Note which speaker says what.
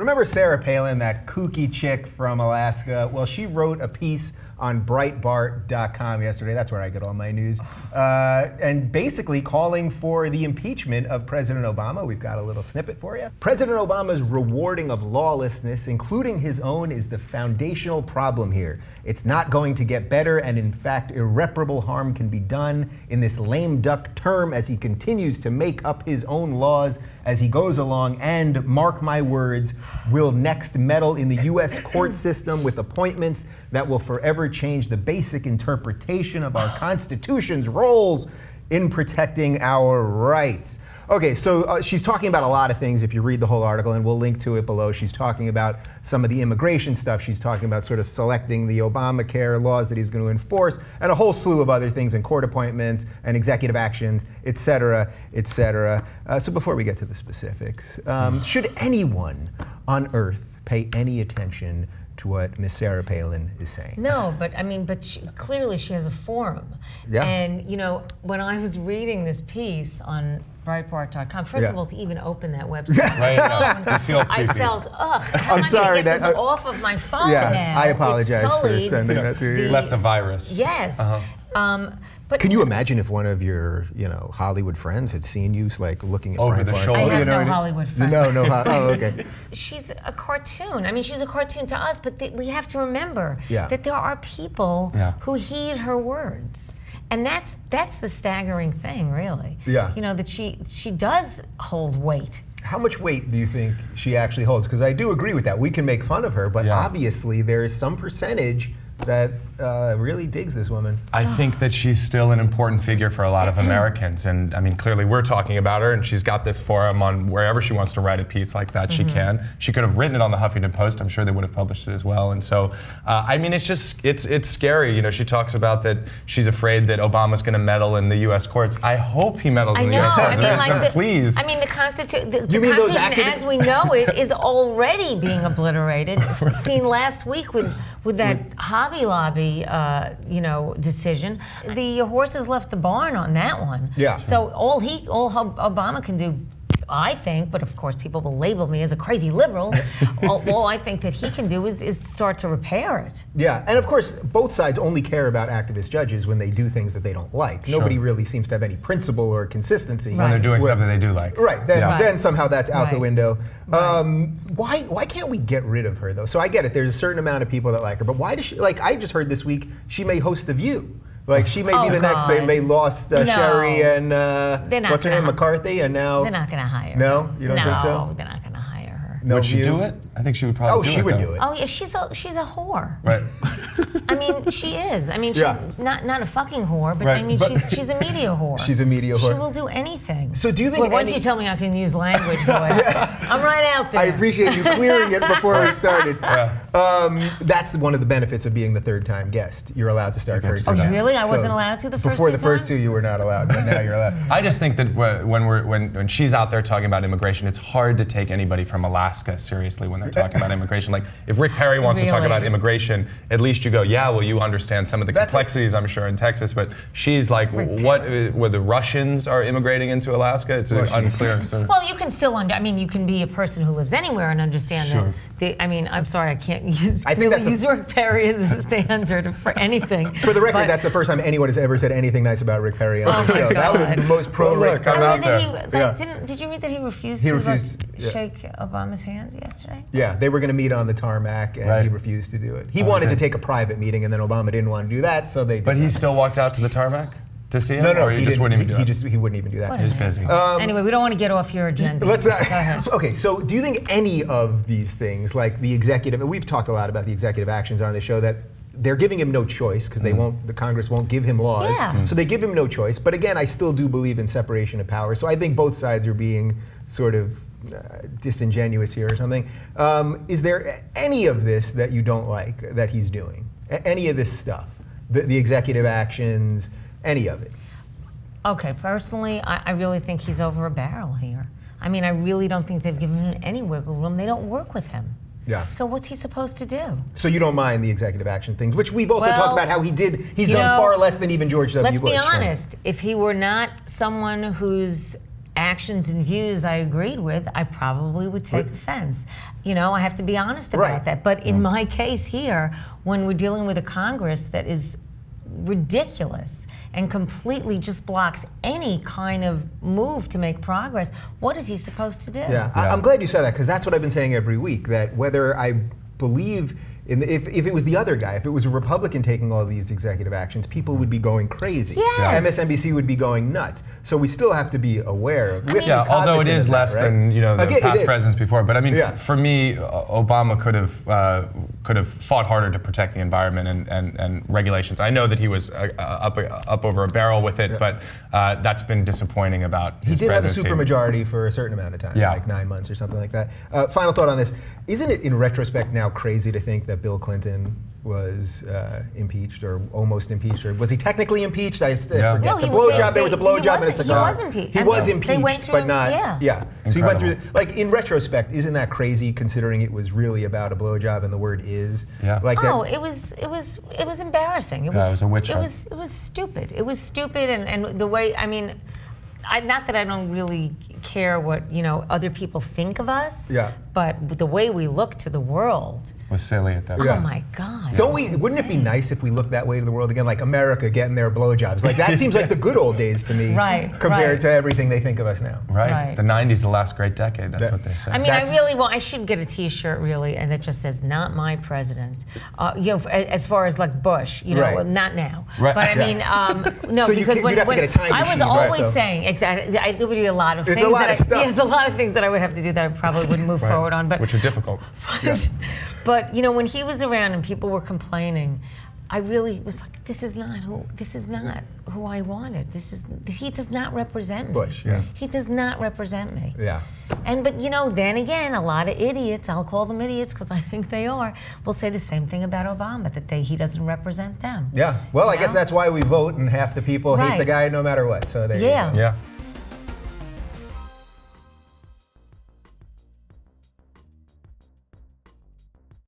Speaker 1: Remember Sarah Palin, that kooky chick from Alaska? Well, she wrote a piece on Breitbart.com yesterday. That's where I get all my news. And basically calling for the impeachment of President Obama. We've got a little snippet for you. President Obama's rewarding of lawlessness, including his own, is the foundational problem here. It's not going to get better, and in fact, irreparable harm can be done in this lame duck term as he continues to make up his own laws as he goes along, and, mark my words, will next meddle in the U.S. court system with appointments that will forever change the basic interpretation of our Constitution's roles in protecting our rights. Okay, so she's talking about a lot of things if you read the whole article, and we'll link to it below. She's talking about some of the immigration stuff. She's talking about sort of selecting the Obamacare laws that he's going to enforce, and a whole slew of other things, and court appointments, and executive actions, et cetera, et cetera. So before we get to the specifics, should anyone on earth pay any attention to what Miss Sarah Palin is saying?
Speaker 2: No, but clearly she has a forum.
Speaker 1: Yeah.
Speaker 2: And you know, when I was reading this piece on Breitbart.com, first of all, to even open that website, I felt,
Speaker 1: I'm sorry
Speaker 2: that this off of my phone now.
Speaker 1: I apologize for sending that to you.
Speaker 3: Left a virus.
Speaker 2: Yes.
Speaker 1: But can you imagine if one of your, Hollywood friends had seen you like looking at
Speaker 3: over the shoulder?
Speaker 2: I have no Hollywood friends.
Speaker 1: No. Oh, okay.
Speaker 2: She's a cartoon. I mean, she's a cartoon to us, but we have to remember that there are people who heed her words. And that's the staggering thing, really.
Speaker 1: Yeah.
Speaker 2: You know, that she does hold weight.
Speaker 1: How much weight do you think she actually holds? Because I do agree with that. We can make fun of her, but obviously there is some percentage that really digs this woman.
Speaker 3: I think that she's still an important figure for a lot of Americans, and I mean, clearly we're talking about her, and she's got this forum on wherever she wants to write a piece like that, she can. She could have written it on the Huffington Post. I'm sure they would have published it as well. And so, I mean, it's scary. You know, she talks about that she's afraid that Obama's going to meddle in the U.S. courts. I hope he meddles in the U.S. courts.
Speaker 2: I mean,
Speaker 3: please.
Speaker 2: I mean, the Constitution
Speaker 1: activists?
Speaker 2: as we know it is already being obliterated. Seen last week with that Hobby Lobby decision. The horses left the barn on that one.
Speaker 1: Yeah.
Speaker 2: So all Obama can do, I think, but of course people will label me as a crazy liberal, all I think that he can do is start to repair it.
Speaker 1: Yeah, and of course both sides only care about activist judges when they do things that they don't like.
Speaker 3: Sure.
Speaker 1: Nobody really seems to have any principle or consistency.
Speaker 3: When they're doing stuff that they do like.
Speaker 1: Right, then somehow that's out the window.
Speaker 2: Right.
Speaker 1: Why can't we get rid of her though? So I get it, there's a certain amount of people that like her, but why does she, I just heard this week she may host The View. Like she may be the next. They lost Sherry and what's her name, McCarthy, and now
Speaker 2: they're not going to hire her.
Speaker 1: No, you don't think so?
Speaker 2: No, they're not going to hire her.
Speaker 1: No
Speaker 3: would she do it? I think she would probably do it.
Speaker 1: Oh, she would
Speaker 3: though.
Speaker 1: do it.
Speaker 2: Oh yeah, she's a whore.
Speaker 3: Right.
Speaker 2: I mean, she is. I mean, she's not a fucking whore, but I mean, she's a media whore.
Speaker 1: She's a media whore.
Speaker 2: She will do anything.
Speaker 1: So do you think?
Speaker 2: Well, once you tell me I can use language, boy, I'm right out there.
Speaker 1: I appreciate you clearing it before we started. That's one of the benefits of being the third-time guest. You're allowed to start cursing.
Speaker 2: Oh, really? I wasn't allowed to the first
Speaker 1: before
Speaker 2: two
Speaker 1: the first
Speaker 2: times?
Speaker 1: two, you were not allowed, but now you're allowed.
Speaker 3: I just think that when she's out there talking about immigration, it's hard to take anybody from Alaska seriously when they're talking about immigration. Like if Rick Perry wants to talk about immigration, at least you go, yeah, well, you understand some of the complexities, I'm sure, in Texas. But she's like, where the Russians are immigrating into Alaska? It's unclear.
Speaker 2: Well, you can still you can be a person who lives anywhere and understand that. I mean, I'm sorry, I can't use Rick Perry as a standard for anything.
Speaker 1: For the record, that's the first time anyone has ever said anything nice about Rick Perry on the show. That was the most pro-Rick.
Speaker 2: Did you read that he refused to shake Obama's hand yesterday?
Speaker 1: Yeah, they were going to meet on the tarmac, and he refused to do it. He wanted to take a private meeting, and then Obama didn't want to do that, so they did.
Speaker 3: But he still walked out to the tarmac to see him?
Speaker 1: No,
Speaker 3: or he just wouldn't even do that?
Speaker 1: He wouldn't even do that.
Speaker 3: He was busy.
Speaker 2: Anyway, we don't want to get off your agenda.
Speaker 1: Let's
Speaker 2: Go ahead.
Speaker 1: Okay, so do you think any of these things, like the executive, and we've talked a lot about the executive actions on the show, that they're giving him no choice because the Congress won't give him laws. So they give him no choice. But again, I still do believe in separation of power. So I think both sides are being sort of disingenuous here or something. Is there any of this that you don't like that he's doing? Any of this stuff? The executive actions, any of it?
Speaker 2: Okay, personally, I really think he's over a barrel here. I mean, I really don't think they've given him any wiggle room. They don't work with him.
Speaker 1: Yeah.
Speaker 2: So what's he supposed to do?
Speaker 1: So you don't mind the executive action things, which we've also talked about how he's done far less than even George W. Bush.
Speaker 2: Let's be honest. If he were not someone who's actions and views I agreed with, I probably would take offense. I have to be honest about that. But in my case here, when we're dealing with a Congress that is ridiculous and completely just blocks any kind of move to make progress, what is he supposed to do?
Speaker 1: Yeah, I'm glad you said that, because that's what I've been saying every week, that whether I believe if it was the other guy, if it was a Republican taking all these executive actions, people would be going crazy.
Speaker 2: Yes.
Speaker 1: MSNBC would be going nuts. So we still have to be aware.
Speaker 3: Although it is less than the past presidents before. But I mean, for me, Obama could have fought harder to protect the environment and regulations. I know that he was up over a barrel with it, but that's been disappointing about his
Speaker 1: He did
Speaker 3: presidency.
Speaker 1: have a supermajority for a certain amount of time, like 9 months or something like that. Final thought on this. Isn't it, in retrospect, now crazy to think that Bill Clinton was impeached or almost impeached? Or was he technically impeached? I forget.
Speaker 2: No,
Speaker 1: the blowjob, there was a blowjob and a cigar.
Speaker 2: He was impeached.
Speaker 1: He was impeached, but not.
Speaker 2: Yeah.
Speaker 1: So he went through, in retrospect, isn't that crazy, considering it was really about a blowjob and the word is?
Speaker 3: Yeah.
Speaker 2: It was embarrassing. It was
Speaker 3: a witch hunt.
Speaker 2: It was stupid. It was stupid, and the way, not that I don't really care what other people think of us.
Speaker 1: Yeah.
Speaker 2: But the way we look to the world
Speaker 3: was silly at that point.
Speaker 2: Oh my God.
Speaker 1: Don't we? Wouldn't it be nice if we looked that way to the world again, like America getting their blowjobs? Like that seems like the good old days to me, compared to everything they think of us now.
Speaker 3: Right. The '90s, the last great decade. That's what they say.
Speaker 2: I should get a T-shirt really, and that just says "Not my president." As far as like Bush, not now.
Speaker 1: Right.
Speaker 2: But no,
Speaker 1: so
Speaker 2: because
Speaker 1: you'd have to get a time
Speaker 2: I was
Speaker 1: machine,
Speaker 2: always saying exactly. There would be a lot of things.
Speaker 1: It's a lot of stuff.
Speaker 2: There's a lot of things that I would have to do that I probably wouldn't move forward on, but
Speaker 3: which are difficult.
Speaker 2: But when he was around and people were complaining, I really was like, this is not who I wanted. He does not represent me.
Speaker 1: Bush,
Speaker 2: He does not represent me.
Speaker 1: Yeah.
Speaker 2: But then again, a lot of idiots, I'll call them idiots because I think they are, will say the same thing about Obama, that he doesn't represent them.
Speaker 1: Yeah. Well, I guess that's why we vote, and half the people hate the guy no matter what. So there you go.
Speaker 3: Yeah.